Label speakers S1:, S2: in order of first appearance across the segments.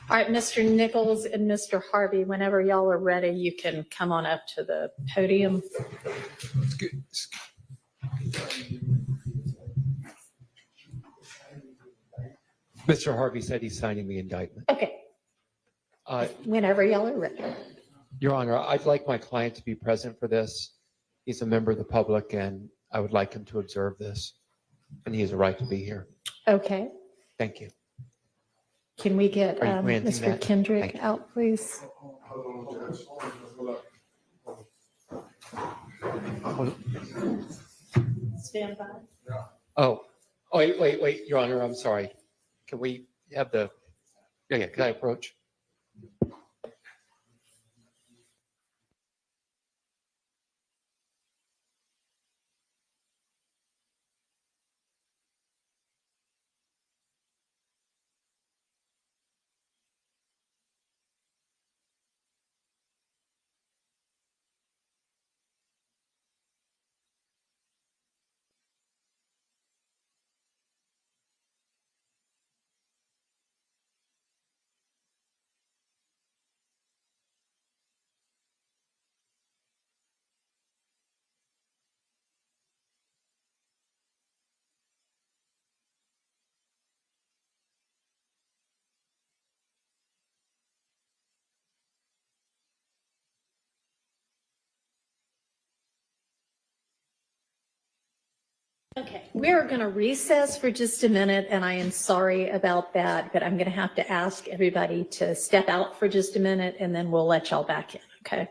S1: All right, Mr. Nichols and Mr. Harvey, whenever y'all are ready, you can come on up to the podium.
S2: Mr. Harvey said he's signing the indictment.
S1: Okay, whenever y'all are ready.
S2: Your Honor, I'd like my client to be present for this. He's a member of the public, and I would like him to observe this, and he has a right to be here.
S1: Okay,
S2: Thank you.
S1: can we get
S2: Are you granting
S1: Mr.
S2: that?
S1: Kendrick
S2: Thank you.
S1: out, please? Stand by.
S2: Oh, wait, Your Honor, I'm sorry. Can we have the, yeah, can I approach?
S1: Okay, we're going to recess for just a minute, and I am sorry about that, but I'm going to have to ask everybody to step out for just a minute, and then we'll let y'all back in, okay?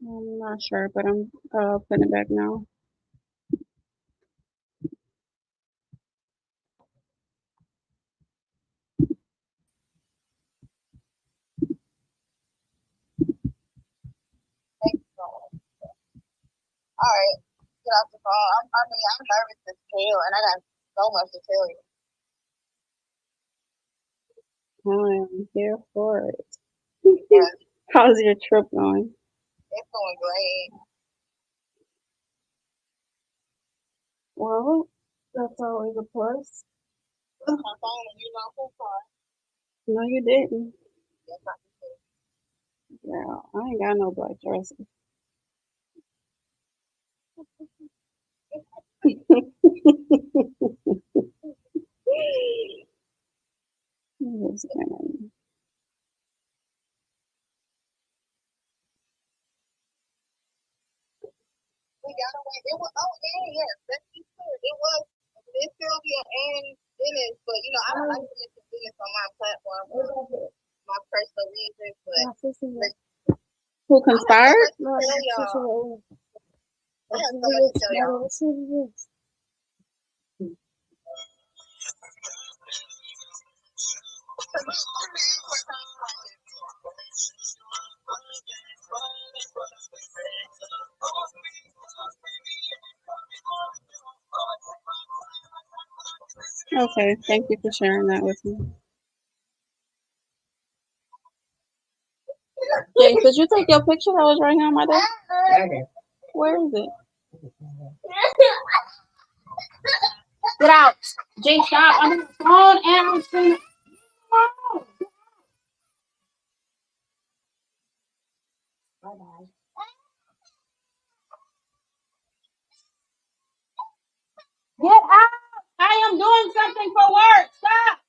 S3: I'm not sure, but I'm putting it back now.
S4: All right, get off the phone. I'm nervous as hell, and I got so much to tell you.
S3: I'm here for it.
S4: But
S3: How's your trip going?
S4: it's going great.
S3: Well, that's always a plus.
S4: My phone and you know who far.
S3: No, you didn't.
S4: Yes, I can.
S3: Girl, I ain't got no black dresses. Just kidding.
S4: We got away. It was yes, let's be clear. It was Miss Sylvia and Dennis, but you know I don't like to mention Dennis on my platform for my personal reasons. But
S3: Who conspired?
S4: I have so much to tell y'all.
S3: Okay, thank you for sharing that with me. James, did you take your picture that was right here on my desk? Where is it? Get out. James, stop. I'm on the phone and I'm streaming. Bye-bye. Get out. I am doing something for work. Stop.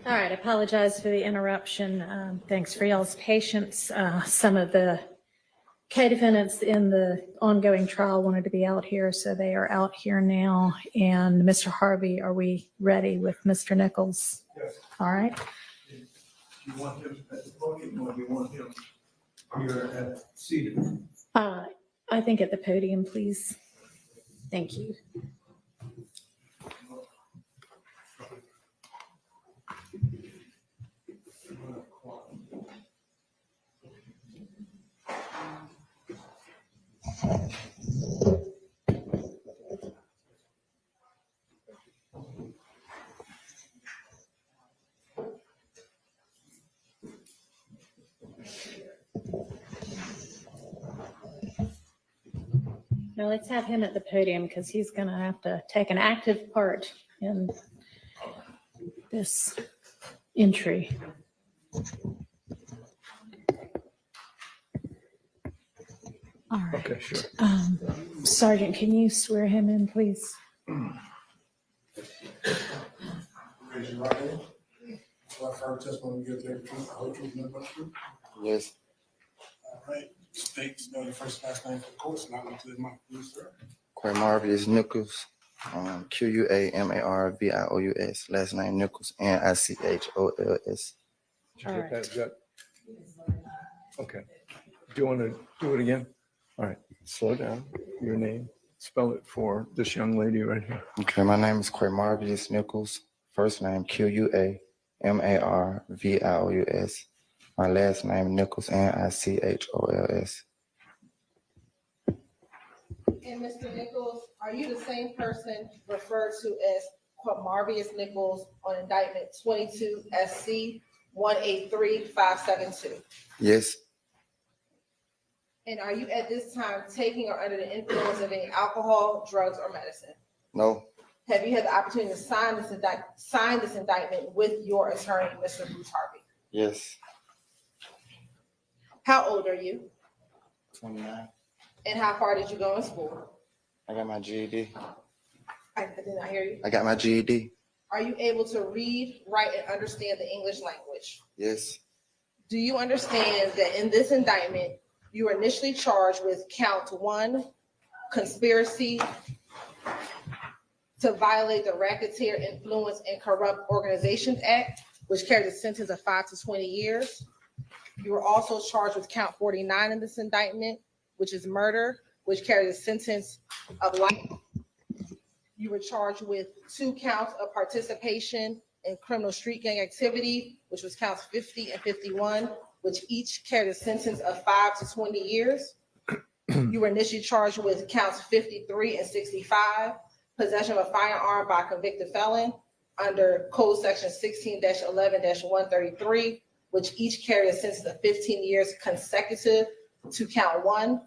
S1: All right, I apologize for the interruption. Thanks for y'all's patience. Some of the co-defendants in the ongoing trial wanted to be out here, so they are out here now. And Mr. Harvey, are we ready with Mr. Nichols?
S5: Yes.
S1: All right.
S5: Do you want him at the podium or do you want him here at seated?
S1: I think at the podium, please. Thank you. Now let's have him at the podium because he's going to have to take an active part in this entry. All right.
S5: Okay, sure.
S1: Sergeant, can you swear him in, please?
S6: Raise your right hand. So I heard testimony you give the truth, the whole truth, and nothing but the truth.
S7: Yes,
S6: All right. State, spell your first last name for the court, and I'll go to the mic, please, sir.
S7: Quamarvius Nichols, Quamarvious, last name Nichols, Nichos.
S5: Did you
S1: All
S5: get
S1: right.
S5: that? Is that- Okay. Do you want to do it again? All right, slow down. Your name, spell it for this young lady right here.
S7: Okay, my name is Quamarvius Nichols, first name Quamarvious, my last name Nichols, Nichos.
S8: And Mr. Nichols, are you the same person referred to as Quamarvius Nichols on indictment 22 SC 183572?
S7: Yes,
S8: And are you at this time taking or under the influence of any alcohol, drugs, or medicine?
S7: no,
S8: Have you had the opportunity to sign this indictment with your attorney, Mr. Bruce Harvey?
S7: yes,
S8: How old are you?
S7: 29.
S8: And how far did you go in school?
S7: I got my GED.
S8: I did not hear you.
S7: I got my GED.
S8: Are you able to read, write, and understand the English language?
S7: Yes,
S8: Do you understand that in this indictment, you were initially charged with count 1, conspiracy to violate the Racketeer Influence and Corrupt Organizations Act, which carries a sentence of 5 to 20 years. You were also charged with count 49 in this indictment, which is murder, which carries a sentence of life. You were charged with 2 counts of participation in criminal street gang activity, which was counts 50 and 51, which each carried a sentence of 5 to 20 years. You were initially charged with counts 53 and 65, possession of a firearm by a convicted felon under Code Section 16-11-133, which each carried a sentence of 15 years consecutive to count 1.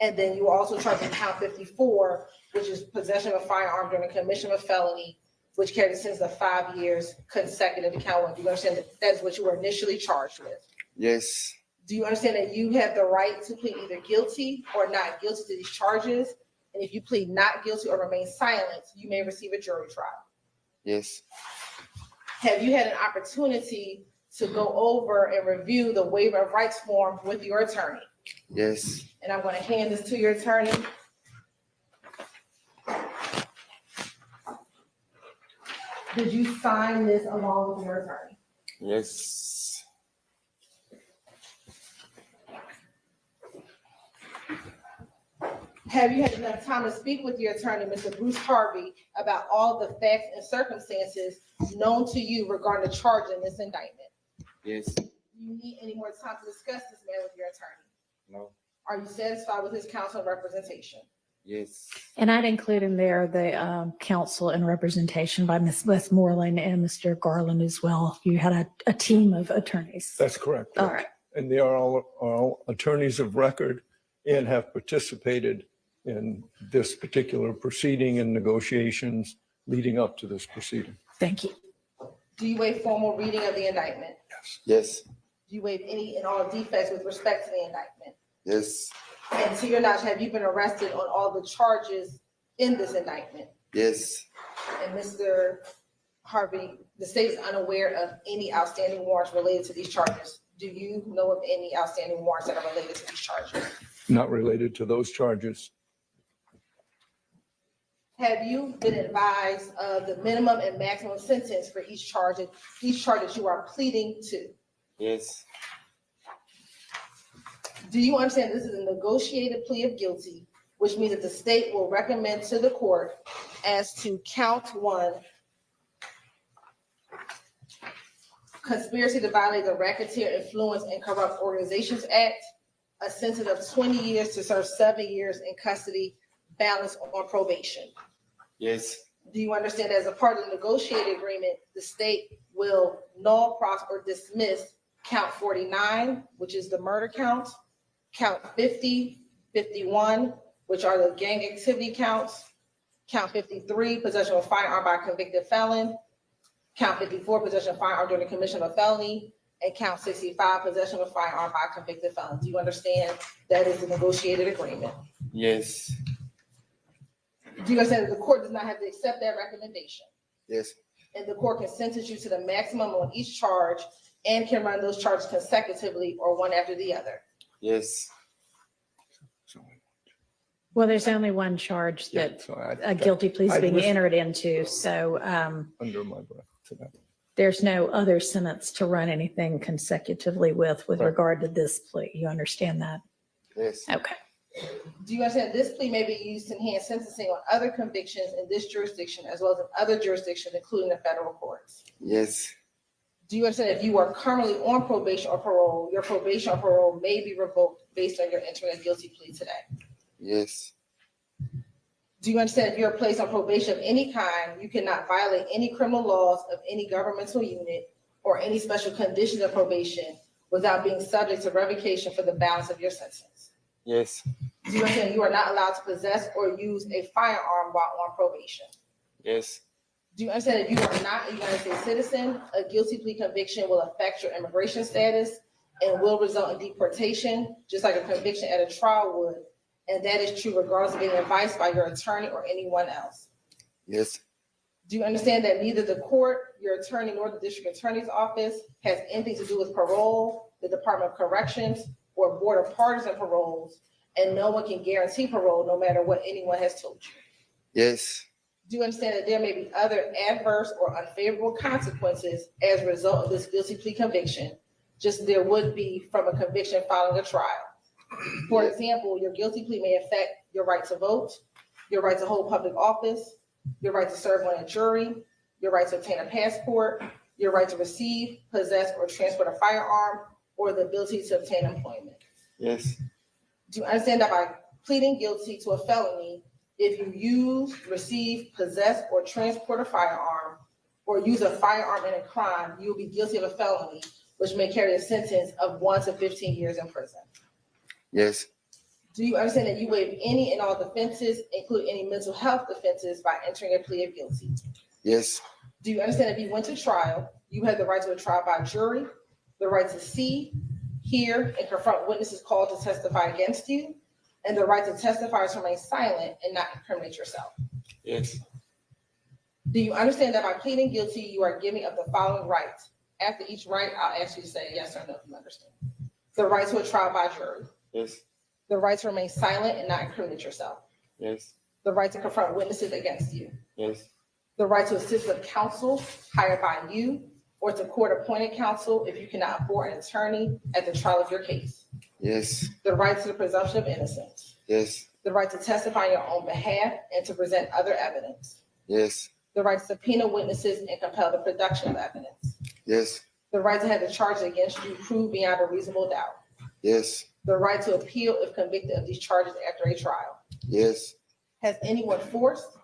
S8: And then you were also charged with count 54, which is possession of a firearm during the commission of a felony, which carried a sentence of 5 years consecutive to count 1. Do you understand that that is what you were initially charged with?
S7: yes,
S8: Do you understand that you have the right to plead either guilty or not guilty to these charges? And if you plead not guilty or remain silent, you may receive a jury trial.
S7: yes,
S8: Have you had an opportunity to go over and review the waiver of rights form with your attorney?
S7: yes,
S8: And I'm going to hand this to your attorney. Did you sign this along with your attorney?
S7: yes,
S8: Have you had enough time to speak with your attorney, Mr. Bruce Harvey, about all the facts and circumstances known to you regarding the charge in this indictment?
S7: yes,
S8: Do you need any more time to discuss this matter with your attorney?
S7: no,
S8: Are you satisfied with his counsel and representation?
S7: yes,
S1: And I'd include in there the counsel and representation by Ms. Westmoreland and Mr. Garland as well. You had a team of attorneys.
S5: That's correct.
S1: All right.
S5: And they are all attorneys of record and have participated in this particular proceeding and negotiations leading up to this proceeding.
S1: Thank you.
S8: Do you waive formal reading of the indictment?
S7: yes,
S8: Do you waive any and all defects with respect to the indictment?
S7: yes,
S8: And to your knowledge, have you been arrested on all the charges in this indictment?
S7: yes,
S8: And Mr. Harvey, the state is unaware of any outstanding warrants related to these charges. Do you know of any outstanding warrants that are related to these charges?
S5: Not related to those charges.
S8: Have you been advised of the minimum and maximum sentence for each charge that you are pleading to?
S7: Yes.
S8: Do you understand this is a negotiated plea of guilty, which means that the state will recommend to the court as to count 1, conspiracy to violate the Racketeer Influence and Corrupt Organizations Act, a sentence of 20 years to serve 7 years in custody, balance on probation?
S7: Yes.
S8: Do you understand as a part of the negotiated agreement, the state will null, pros, or dismiss count 49, which is the murder count, count 50, 51, which are the gang activity counts, count 53, possession of a firearm by a convicted felon, count 54, possession of a firearm during the commission of a felony, and count 65, possession of a firearm by a convicted felon. Do you understand that is a negotiated agreement?
S7: Yes.
S8: Do you understand that the court does not have to accept that recommendation?
S7: Yes.
S8: And the court can sentence you to the maximum on each charge and can run those charges consecutively or one after the other?
S7: Yes.
S1: Well, there's only one charge
S5: Yeah,
S1: that
S5: so I-
S1: a guilty plea is
S5: I
S1: being
S5: listened
S1: entered into, so
S5: Under my breath to that.
S1: there's no other sentence to run anything consecutively with
S5: Right.
S1: regard to this plea. You understand that?
S7: Yes.
S1: Okay.
S8: Do you understand this plea may be used to enhance sentencing on other convictions in this jurisdiction as well as in other jurisdictions, including the federal courts?
S7: Yes.
S8: Do you understand if you are currently on probation or parole, your probation or parole may be revoked based on your entering a guilty plea today?
S7: Yes.
S8: Do you understand if you're placed on probation of any kind, you cannot violate any criminal laws of any governmental unit or any special conditions of probation without being subject to revocation for the balance of your sentence?
S7: Yes.
S8: Do you understand you are not allowed to possess or use a firearm while on probation?
S7: Yes.
S8: Do you understand if you are not a United States citizen, a guilty plea conviction will affect your immigration status and will result in deportation, just like a conviction at a trial would? And that is true regardless of being advised by your attorney or anyone else.
S7: Yes.
S8: Do you understand that neither the court, your attorney, nor the district attorney's office has anything to do with parole, the Department of Corrections, or Board of Pardons and Paroles, and no one can guarantee parole no matter what anyone has told you?
S7: Yes.
S8: Do you understand that there may be other adverse or unfavorable consequences as a result of this guilty plea conviction, just as there would be from a conviction following a trial? For example, your guilty plea may affect your right to vote, your right to hold public office, your right to serve on a jury, your right to obtain a passport, your right to receive, possess, or transport a firearm, or the ability to obtain employment.
S7: Yes.
S8: Do you understand that by pleading guilty to a felony, if you use, receive, possess, or transport a firearm, or use a firearm in a crime, you will be guilty of a felony, which may carry a sentence of 1 to 15 years in prison?
S7: Yes.
S8: Do you understand that you waive any and all defenses, including any mental health defenses, by entering a plea of guilty?
S7: Yes.
S8: Do you understand if you went to trial, you have the right to a trial by jury, the right to see, hear, and confront witnesses called to testify against you, and the right to testify to remain silent and not incriminate yourself?
S7: Yes.
S8: Do you understand that by pleading guilty, you are giving up the following rights? After each right, I'll ask you to say yes or no if you understand. The right to a trial by jury,
S7: Yes.
S8: the right to remain silent and not incriminate yourself,
S7: Yes.
S8: the right to confront witnesses against you,
S7: Yes.
S8: the right to assist with counsel hired by you or to court-appointed counsel if you cannot afford an attorney at the trial of your case,
S7: Yes.
S8: the right to the presumption of innocence,
S7: Yes.
S8: the right to testify on your own behalf and to present other evidence,
S7: Yes.
S8: the right to subpoena witnesses and compel the production of evidence,
S7: Yes.
S8: the right to have the charges against you proved beyond a reasonable doubt,
S7: Yes.
S8: the right to appeal if convicted of these charges after a trial.
S7: Yes.
S8: Has anyone forced,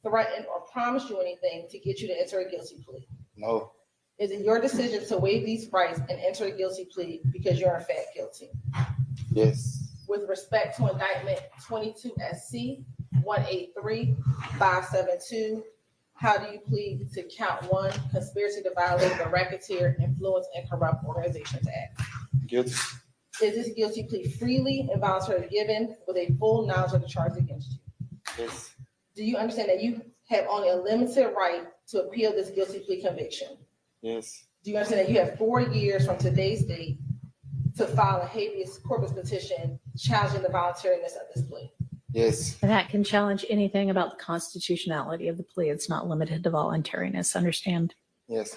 S8: threatened, or promised you anything to get you to enter a guilty plea?
S7: No.
S8: Is it your decision to waive these rights and enter a guilty plea because you're in fact guilty?
S7: Yes.
S8: With respect to indictment 22 SC 183572, how do you plead to count 1, conspiracy to violate the Racketeer Influence and Corrupt Organizations Act?
S7: Guilty.
S8: Is this guilty plea freely and voluntarily given with a full knowledge of the charge against you?
S7: Yes.
S8: Do you understand that you have only a limited right to appeal this guilty plea conviction.
S7: Yes.
S8: Do you understand that you have 4 years from today's date to file a habeas corpus petition challenging the voluntariness of this plea?
S7: Yes.
S1: And that can challenge anything about the constitutionality of the plea. It's not limited to voluntariness, understand?
S7: Yes.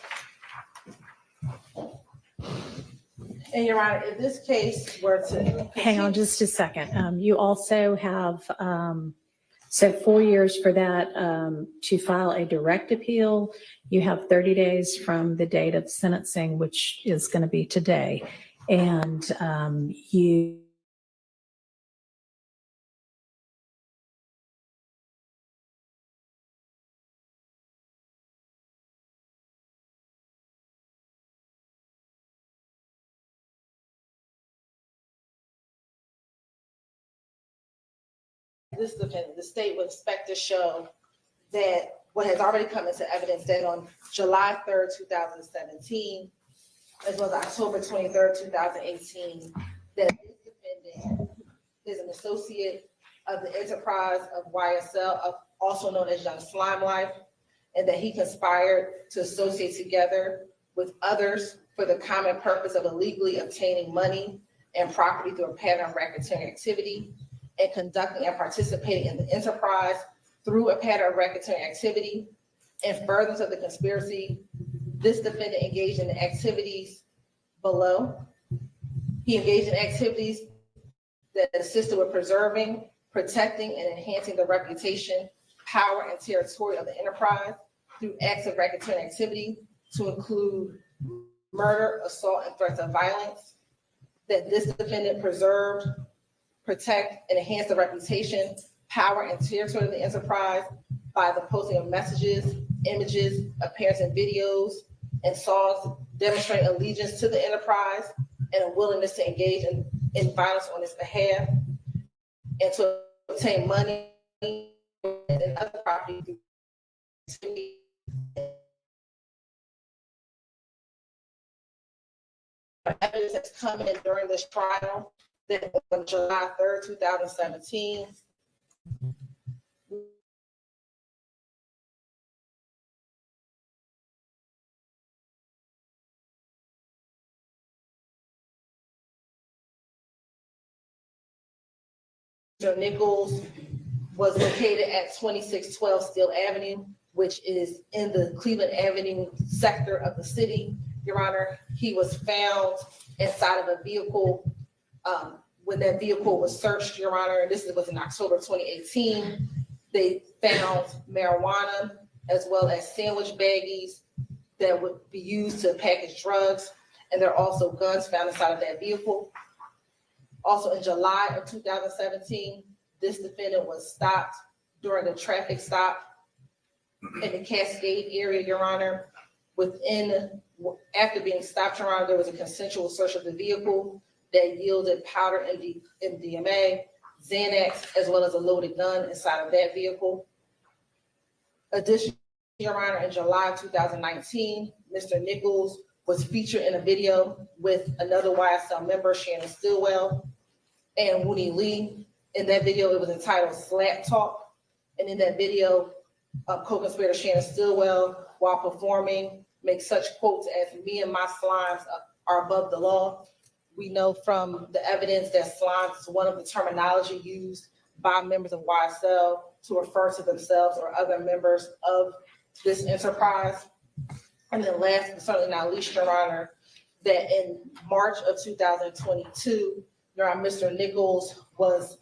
S8: And Your Honor, if this case were to.
S1: Hang on just a second. You also have, so 4 years for that, to file a direct appeal. You have 30 days from the date of sentencing, which is going to be today. And you
S8: This defendant, the state would expect to show that what has already come into evidence that on July 3rd, 2017, as well as October 23rd, 2018, that this defendant is an associate of the enterprise of YSL, also known as Young Slime Life, and that he conspired to associate together with others for the common purpose of illegally obtaining money and property through a pattern of racketeering activity, and conducting and participating in the enterprise through a pattern of racketeering activity. In furtherance of the conspiracy, this defendant engaged in the activities below. He engaged in activities that assisted with preserving, protecting, and enhancing the reputation, power, and territory of the enterprise through acts of racketeering activity to include murder, assault, and threats of violence. That this defendant preserved, protect, and enhance the reputation, power, and territory of the enterprise by the posting of messages, images, appearance in videos, and songs demonstrating allegiance to the enterprise and a willingness to engage in violence on its behalf, and to obtain money and other property. Evidence that's come in during this trial that on July 3rd, 2017, Mr. Nichols was located at 2612 Steele Avenue, which is in the Cleveland Avenue sector of the city. Your Honor, he was found inside of a vehicle when that vehicle was searched, Your Honor. This was in October 2018. They found marijuana as well as sandwich baggies that would be used to package drugs. And there are also guns found inside of that vehicle. Also in July of 2017, this defendant was stopped during a traffic stop in the Cascade area, Your Honor. After being stopped, Your Honor, there was a consensual search of the vehicle that yielded powder MDMA, Xanax, as well as a loaded gun inside of that vehicle. Additionally, Your Honor, in July of 2019, Mr. Nichols was featured in a video with another YSL member, Shannon Stillwell, and Wooney Lee. In that video, it was entitled Slap Talk. And in that video, co-conspirator Shannon Stillwell, while performing, makes such quotes as, "Me and my slimes are above the law." We know from the evidence that slimes is one of the terminology used by members of YSL to refer to themselves or other members of this enterprise. And then last but certainly not least, Your Honor, that in March of 2022, Your Honor, Mr. Nichols was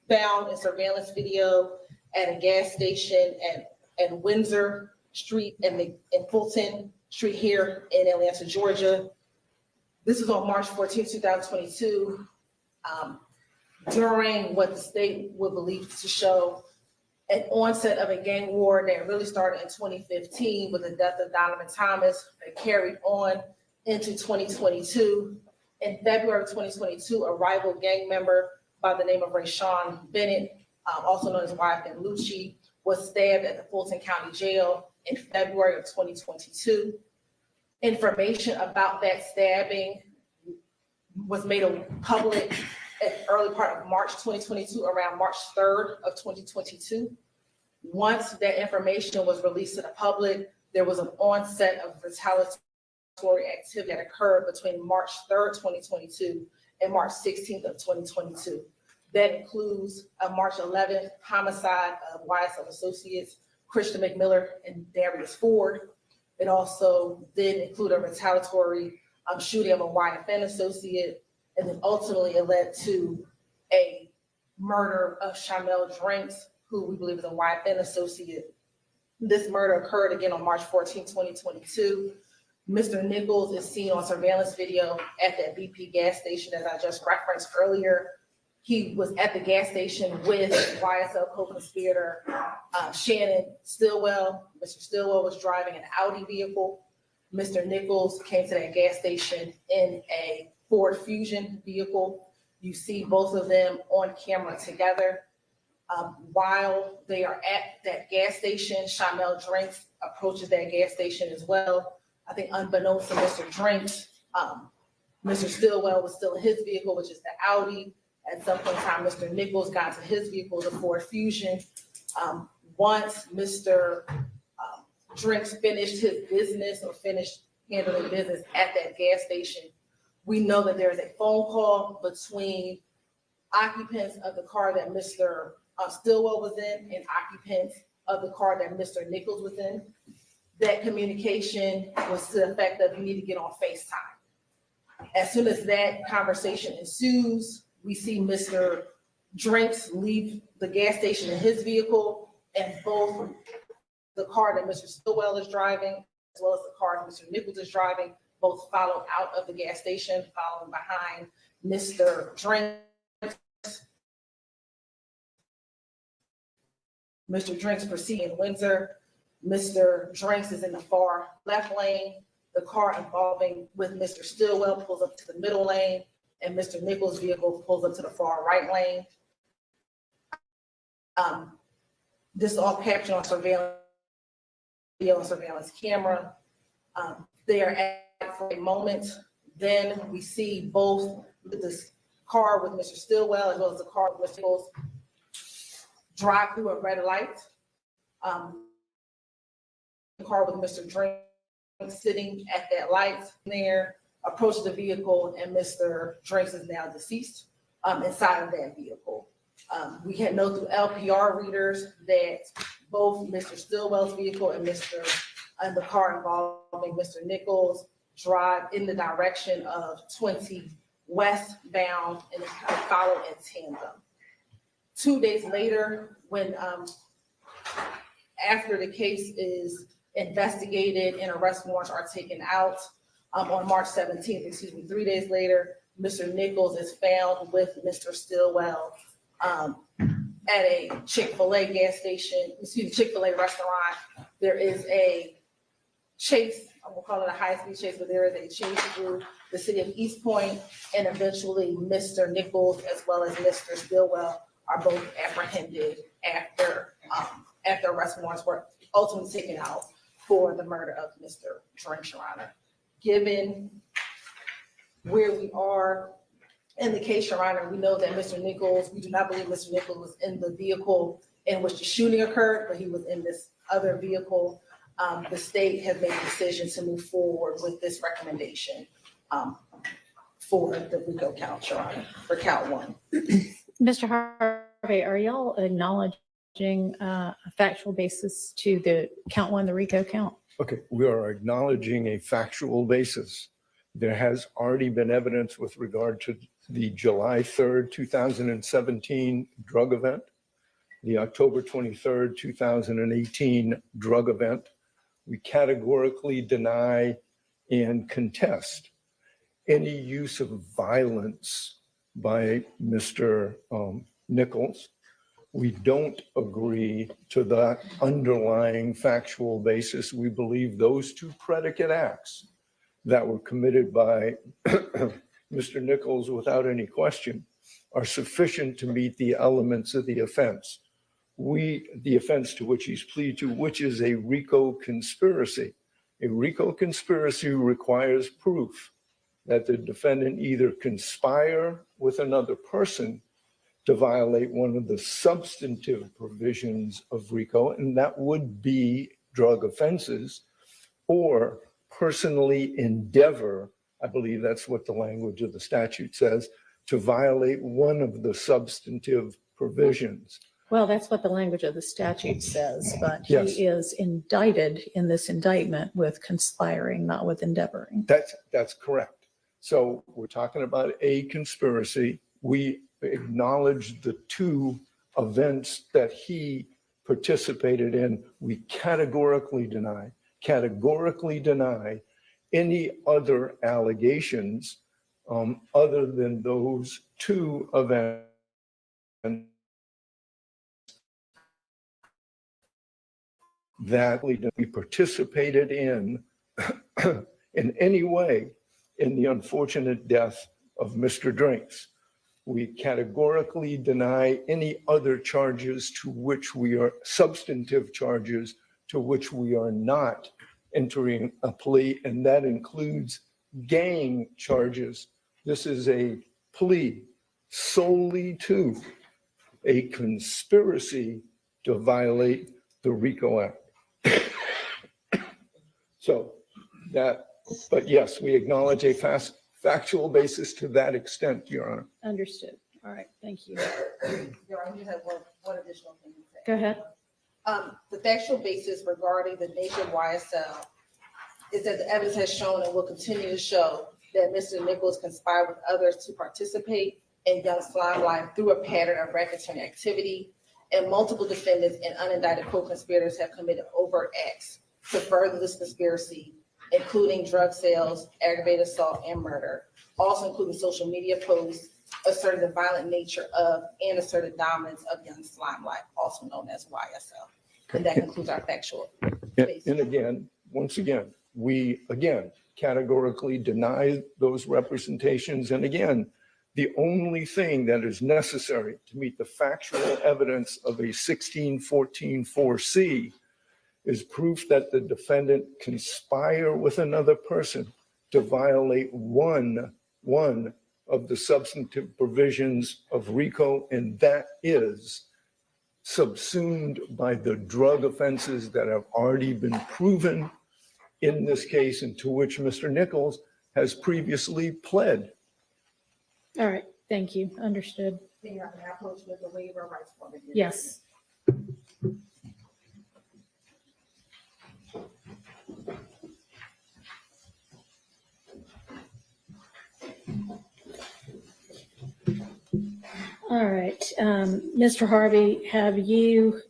S8: found in surveillance video at a gas station at Windsor Street and Fulton Street here in Atlanta, Georgia. This is on March 14, 2022, during what the state would believe to show an onset of a gang war that really started in 2015 with the death of Donovan Thomas that carried on into 2022. In February of 2022, a rival gang member by the name of Rayshawn Bennett, also known as YFN Lucci, was stabbed at the Fulton County Jail in February of 2022. Information about that stabbing was made public at the early part of March 2022, around March 3rd of 2022. Once that information was released to the public, there was an onset of retaliatory activity that occurred between March 3rd, 2022 and March 16th of 2022. That includes a March 11th homicide of YSL associates Christian McMiller and Darius Ford. It also did include a retaliatory shooting of a YFN associate, and then ultimately it led to a murder of Shamel Drinks, who we believe is a YFN associate. This murder occurred again on March 14, 2022. Mr. Nichols is seen on surveillance video at that BP gas station, as I just referenced earlier. He was at the gas station with YSL co-conspirator Shannon Stillwell. Mr. Stillwell was driving an Audi vehicle. Mr. Nichols came to that gas station in a Ford Fusion vehicle. You see both of them on camera together. While they are at that gas station, Shamel Drinks approaches that gas station as well. I think unbeknownst to Mr. Drinks, Mr. Stillwell was still in his vehicle, which is the Audi. At some point in time, Mr. Nichols got to his vehicle, the Ford Fusion. Once Mr. Drinks finished his business or finished handling business at that gas station, we know that there is a phone call between occupants of the car that Mr. Stillwell was in and occupants of the car that Mr. Nichols was in. That communication was to the effect of, you need to get on FaceTime. As soon as that conversation ensues, we see Mr. Drinks leave the gas station in his vehicle, and both the car that Mr. Stillwell is driving, as well as the car that Mr. Nichols is driving, both follow out of the gas station, following behind Mr. Drinks. Mr. Drinks proceeding in Windsor. Mr. Drinks is in the far left lane. The car involving with Mr. Stillwell pulls up to the middle lane, and Mr. Nichols' vehicle pulls up to the far right lane. This is all captured on surveillance video and surveillance camera. They are at for a moment. Then we see both this car with Mr. Stillwell as well as the car with Mr. Nichols drive through a red light. The car with Mr. Drinks sitting at that light there, approaches the vehicle, and Mr. Drinks is now deceased inside of that vehicle. We had know through LPR readers that both Mr. Stillwell's vehicle and the car involving Mr. Nichols drive in the direction of 20 westbound and follow in tandem. 2 days later, when after the case is investigated and arrest warrants are taken out, on March 17th, 3 days later, Mr. Nichols is found with Mr. Stillwell at a Chick-fil-A gas station, Chick-fil-A restaurant. There is a chase, I'm gonna call it a high-speed chase, but there is a chase through the city of East Point, and eventually Mr. Nichols as well as Mr. Stillwell are both apprehended after arrest warrants were ultimately taken out for the murder of Mr. Drinks, Your Honor. Given where we are in the case, Your Honor, we know that Mr. Nichols, we do not believe Mr. Nichols was in the vehicle in which the shooting occurred, but he was in this other vehicle. The state has made a decision to move forward with this recommendation for the RICO count, Your Honor, for count one.
S1: Mr. Harvey, are y'all acknowledging a factual basis to the count one, the RICO count?
S5: Okay, we are acknowledging a factual basis. There has already been evidence with regard to the July 3rd, 2017 drug event, the October 23rd, 2018 drug event. We categorically deny and contest any use of violence by Mr. Nichols. We don't agree to that underlying factual basis. We believe those two predicate acts that were committed by Mr. Nichols without any question are sufficient to meet the elements of the offense. The offense to which he's pleaded to, which is a RICO conspiracy. A RICO conspiracy requires proof that the defendant either conspire with another person to violate one of the substantive provisions of RICO, and that would be drug offenses, or personally endeavor, I believe that's what the language of the statute says, to violate one of the substantive provisions.
S1: Well, that's what the language of the statute says, but
S5: Yes.
S1: he is indicted in this indictment with conspiring, not with endeavoring.
S5: That's correct. So we're talking about a conspiracy. We acknowledge the two events that he participated in. We categorically deny any other allegations other than those two events that we participated in any way in the unfortunate death of Mr. Drinks. We categorically deny any other charges to which we are, substantive charges to which we are not entering a plea, and that includes gang charges. This is a plea solely to a conspiracy to violate the RICO Act. So that, but yes, we acknowledge a factual basis to that extent, Your Honor.
S1: Understood. All right, thank you.
S8: Your Honor, you have one additional thing to say.
S1: Go ahead.
S8: The factual basis regarding the nature of YSL is that the evidence has shown and will continue to show that Mr. Nichols conspired with others to participate in Young Slime Life through a pattern of racketeering activity, and multiple defendants and unindicted co-conspirators have committed overt acts to further this conspiracy, including drug sales, aggravated assault, and murder, also including social media posts asserting the violent nature of and asserted dominance of Young Slime Life, also known as YSL. And that concludes our factual basis.
S5: And again, once again, we again categorically deny those representations. And again, the only thing that is necessary to meet the factual evidence of a 1614-4C is proof that the defendant conspire with another person to violate one of the substantive provisions of RICO, and that is subsumed by the drug offenses that have already been proven in this case, and to which Mr. Nichols has previously pled.
S1: All right, thank you. Understood.
S8: Then you have an approach with the waiver of rights form.
S1: Yes. All right, Mr. Harvey, have you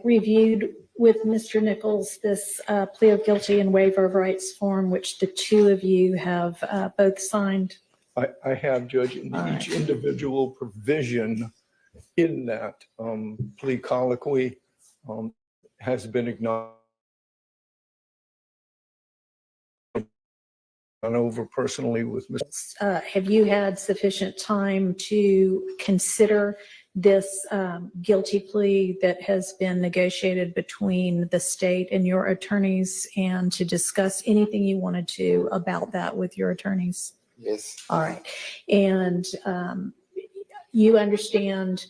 S1: reviewed with Mr. Nichols this plea of guilty and waiver of rights form, which the two of you have both signed?
S5: I have, Judge, in
S1: All
S5: each
S1: right.
S5: individual provision in that plea colloquy has been acknowledged over personally with Mr.
S1: Have you had sufficient time to consider this guilty plea that has been negotiated between the state and your attorneys, and to discuss anything you wanted to about that with your attorneys?
S7: Yes.
S1: All right. And you understand,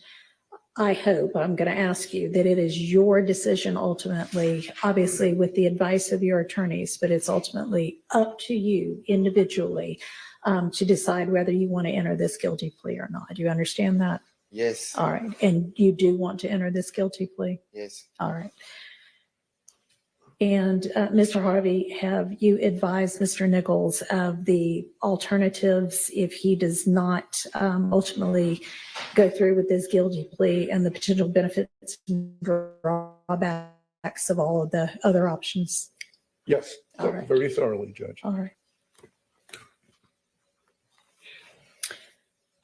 S1: I hope, I'm going to ask you, that it is your decision ultimately, obviously with the advice of your attorneys, but it's ultimately up to you individually to decide whether you want to enter this guilty plea or not. Do you understand that?
S7: Yes.
S1: All right. And you do want to enter this guilty plea?
S7: Yes.
S1: All right. And Mr. Harvey, have you advised Mr. Nichols of the alternatives if he does not ultimately go through with this guilty plea, and the potential benefits and drawbacks of all of the other options?
S5: Yes,
S1: All right.
S5: very thoroughly, Judge.
S1: All right.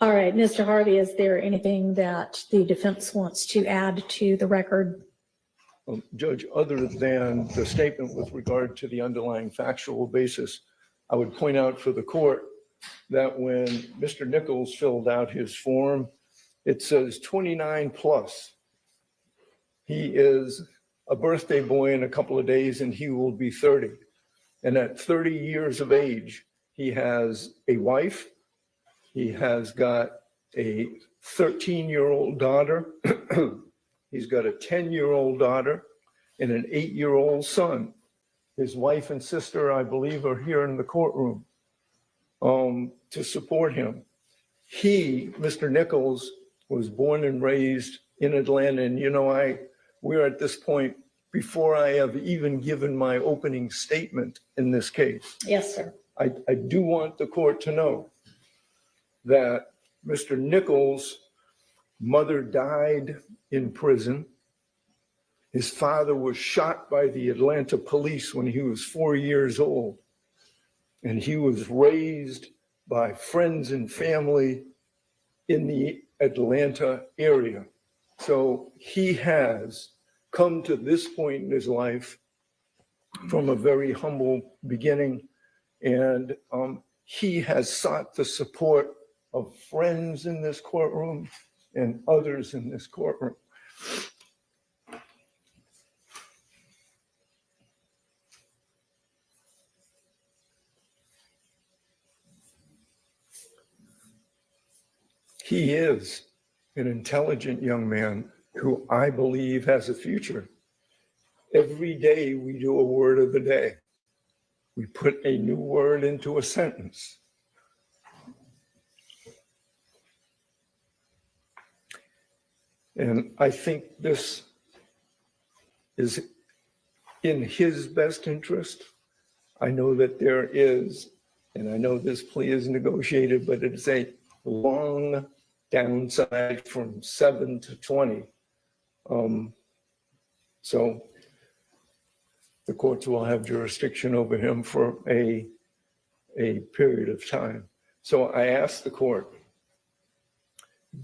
S1: All right, Mr. Harvey, is there anything that the defense wants to add to the record?
S5: Judge, other than the statement with regard to the underlying factual basis, I would point out for the court that when Mr. Nichols filled out his form, it says 29 plus. He is a birthday boy in a couple of days, and he will be 30. And at 30 years of age, he has a wife, he has got a 13-year-old daughter. He's got a 10-year-old daughter and an 8-year-old son. His wife and sister, I believe, are here in the courtroom to support him. He, Mr. Nichols, was born and raised in Atlanta. And, you know, we're at this point before I have even given my opening statement in this case.
S1: Yes, sir.
S5: I do want the court to know that Mr. Nichols' mother died in prison. His father was shot by the Atlanta police when he was 4 years old. And he was raised by friends and family in the Atlanta area. So he has come to this point in his life from a very humble beginning. And he has sought the support of friends in this courtroom and others in this courtroom. He is an intelligent young man who I believe has a future. Every day we do a word of the day. We put a new word into a sentence. And I think this is in his best interest. I know that there is, and I know this plea is negotiated, but it's a long downside from 7 to 20. So the courts will have jurisdiction over him for a period of time. So I asked the court,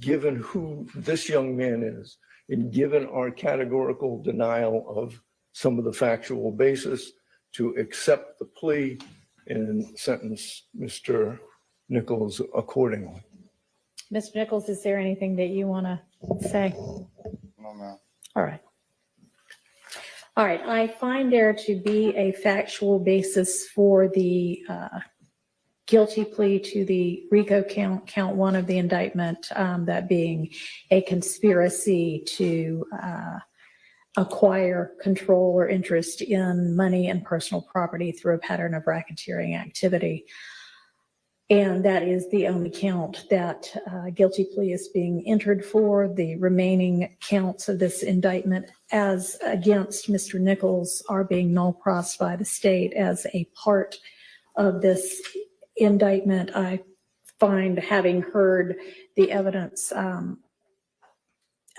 S5: given who this young man is, and given our categorical denial of some of the factual basis, to accept the plea and sentence Mr. Nichols accordingly.
S1: Mr. Nichols, is there anything that you want to say?
S7: No, ma'am.
S1: All right. All right, I find there to be a factual basis for the guilty plea to the RICO count one of the indictment, that being a conspiracy to acquire control or interest in money and personal property through a pattern of racketeering activity. And that is the only count that guilty plea is being entered for. The remaining counts of this indictment as against Mr. Nichols are being null pros by the state as a part of this indictment. I find, having heard the evidence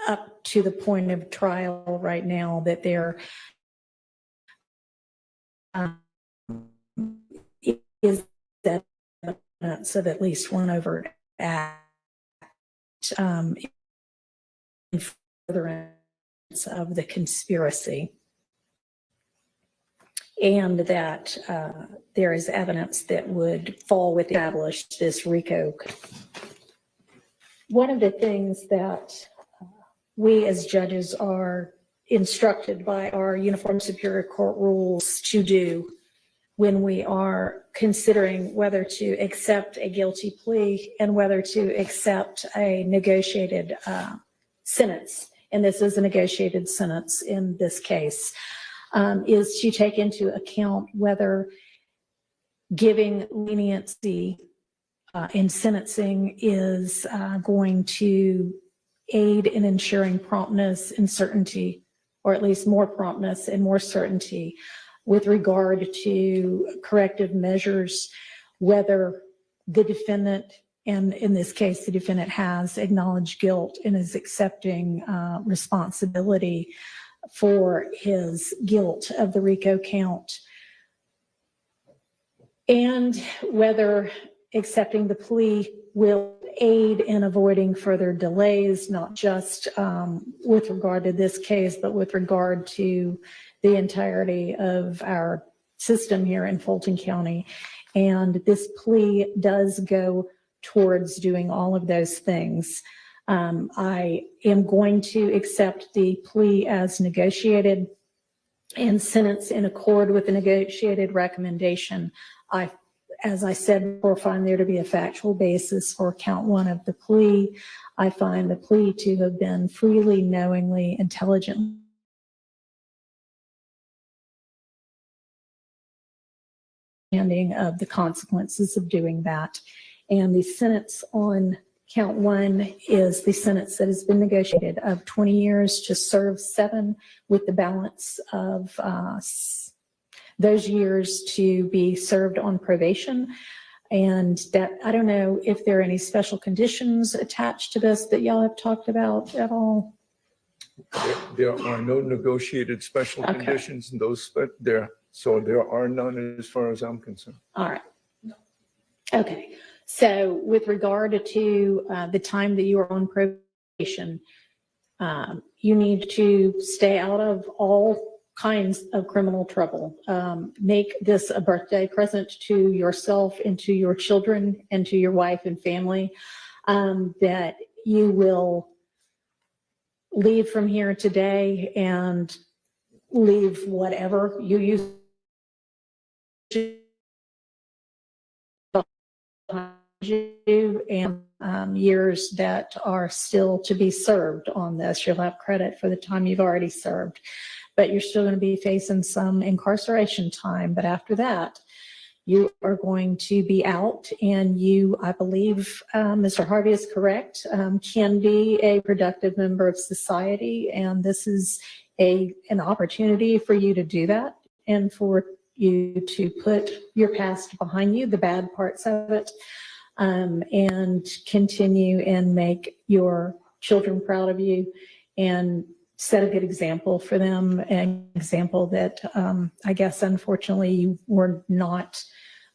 S1: up to the point of trial right now, that there is that evidence of at least one overt act in furtherance of the conspiracy, and that there is evidence that would fall with establish this RICO. One of the things that we as judges are instructed by our Uniform Superior Court rules to do when we are considering whether to accept a guilty plea and whether to accept a negotiated sentence, and this is a negotiated sentence in this case, is to take into account whether giving leniency in sentencing is going to aid in ensuring promptness and certainty, or at least more promptness and more certainty with regard to corrective measures, whether the defendant, and in this case, the defendant has acknowledged guilt and is accepting responsibility for his guilt of the RICO count, and whether accepting the plea will aid in avoiding further delays, not just with regard to this case, but with regard to the entirety of our system here in Fulton County. And this plea does go towards doing all of those things. I am going to accept the plea as negotiated and sentence in accord with the negotiated recommendation. I as I said before, find there to be a factual basis for count one of the plea. I find the plea to have been freely, knowingly, intelligently understanding of the consequences of doing that. And the sentence on count one is the sentence that has been negotiated of 20 years to serve 7, with the balance of those years to be served on probation. And that, I don't know if there are any special conditions attached to this that y'all have talked about at all.
S5: There are no negotiated special
S1: Okay.
S5: conditions in those, so there are none as far as I'm concerned.
S1: All right. Okay. So with regard to the time that you are on probation, you need to stay out of all kinds of criminal trouble. Make this a birthday present to yourself and to your children and to your wife and family, that you will leave from here today and leave whatever you use you and years that are still to be served on this. You'll have credit for the time you've already served, but you're still going to be facing some incarceration time. But after that, you are going to be out, and you, I believe, Mr. Harvey is correct, can be a productive member of society. And this is an opportunity for you to do that and for you to put your past behind you, the bad parts of it, and continue and make your children proud of you and set a good example for them, an example that I guess unfortunately you were not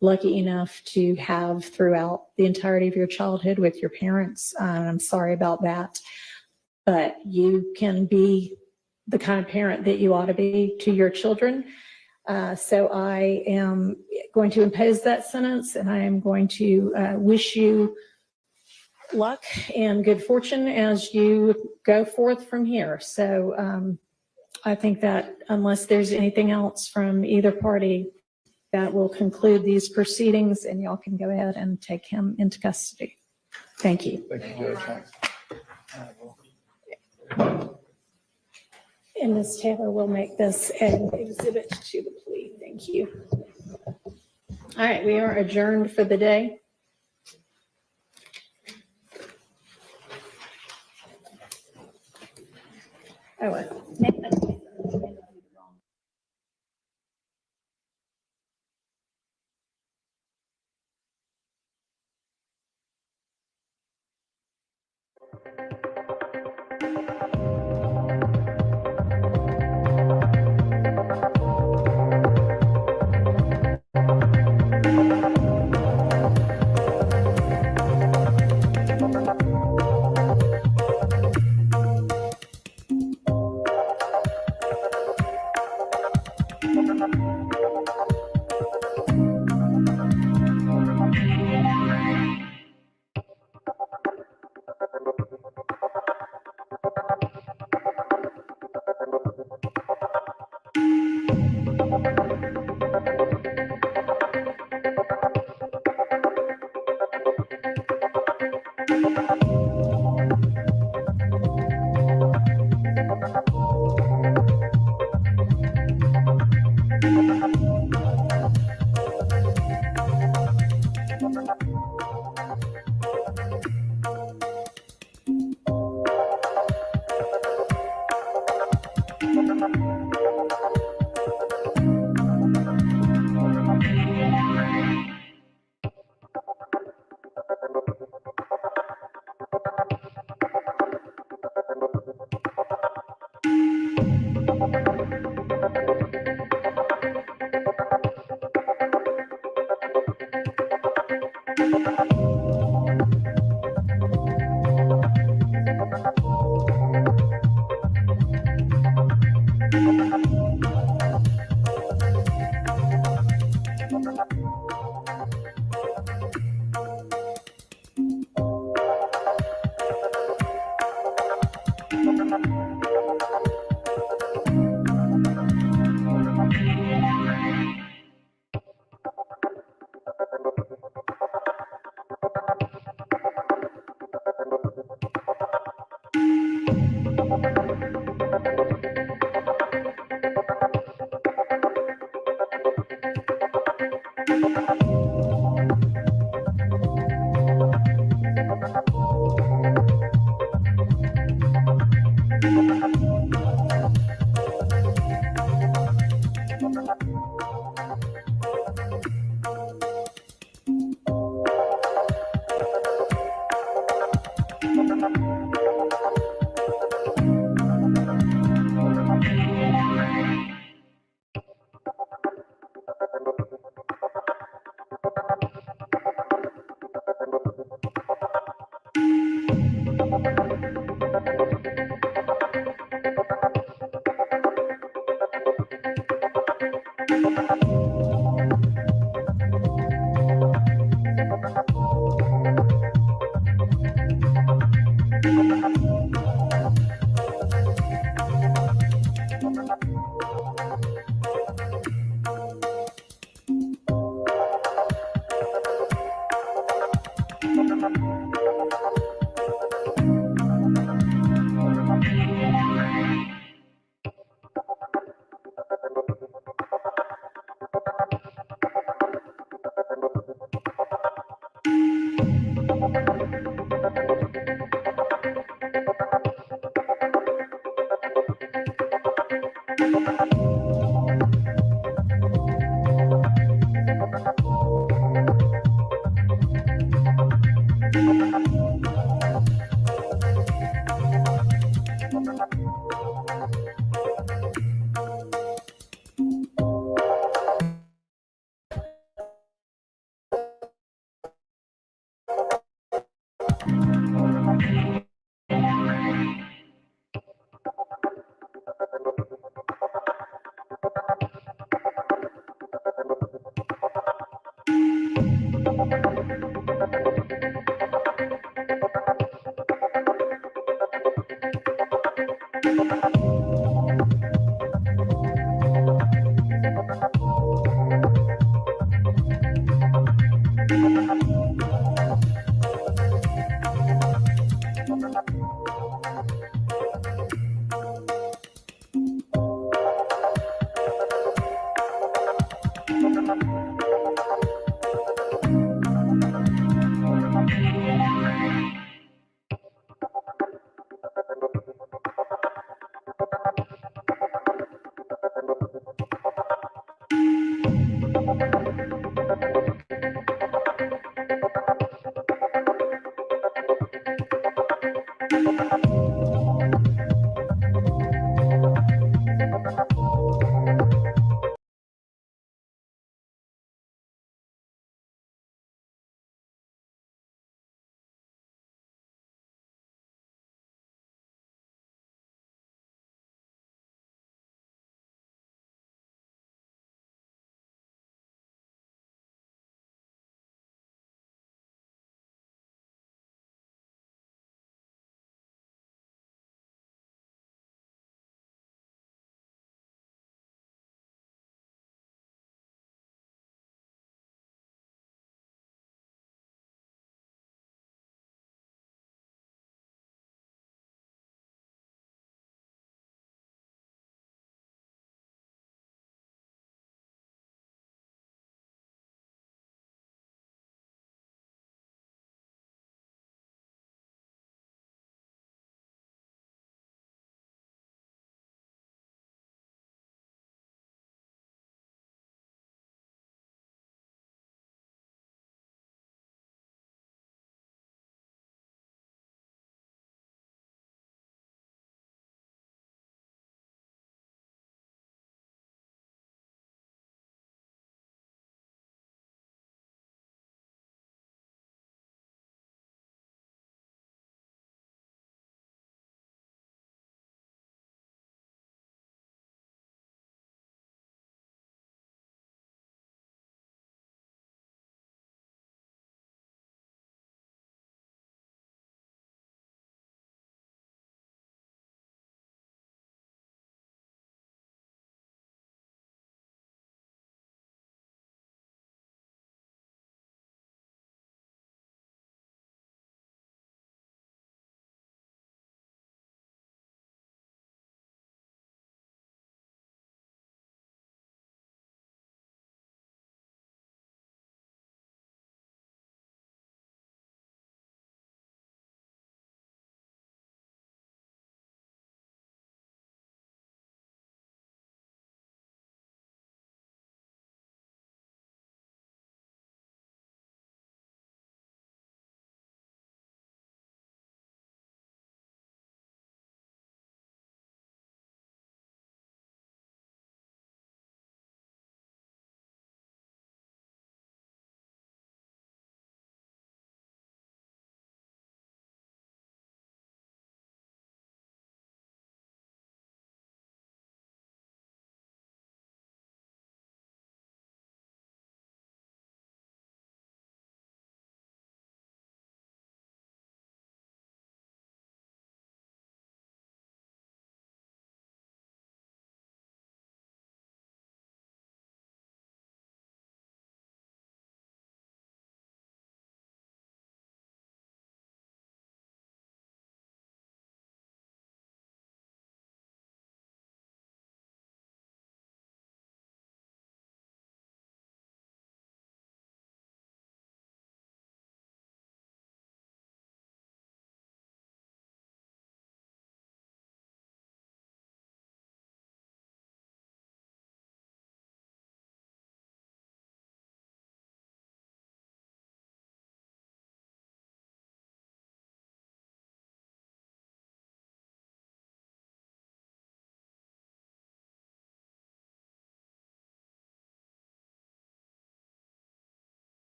S1: lucky enough to have throughout the entirety of your childhood with your parents. I'm sorry about that, but you can be the kind of parent that you ought to be to your children. So I am going to impose that sentence, and I am going to wish you luck and good fortune as you go forth from here. So I think that unless there's anything else from either party, that will conclude these proceedings, and y'all can go ahead and take him into custody. Thank you.
S5: Thank you, Judge.
S1: And Ms. Taylor will make this an exhibit to the plea. Thank you. All right, we are adjourned for the day. Oh, well.